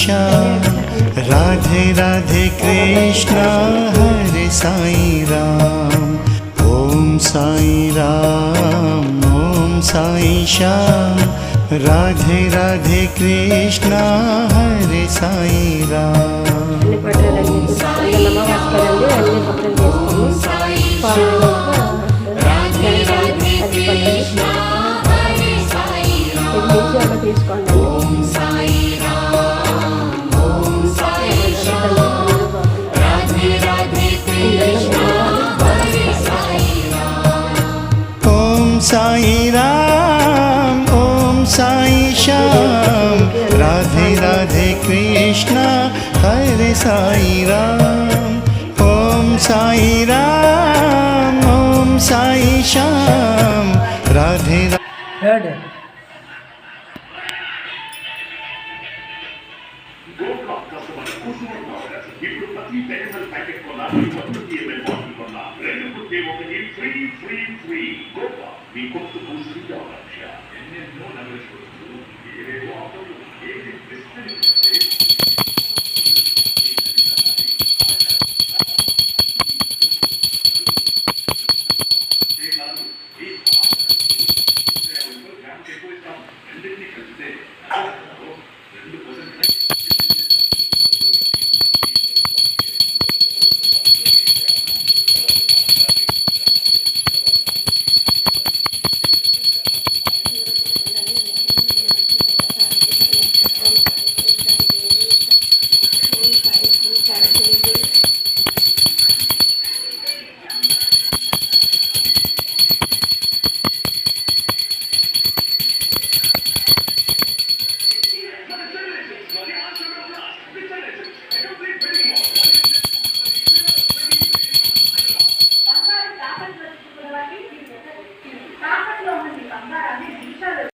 श्याम राधे राधे कृष्ण हरे साई राम। ओम साई राम ओम साई श्याम राधे राधे कृष्ण हरे साई राम। साई राम ओम साई श्याम राधे राधे कृष्ण हरे साई राम। ओम साई राम ओम साई श्याम राधे राधे। మీ కొత్త పూర్తిగా లక్ష్య ఎన్నెన్నో నగరచుకుంటూ ఏవేవో ఆటలు ఏది విస్తరిస్తే రెండింటినీ కలిపితే 2%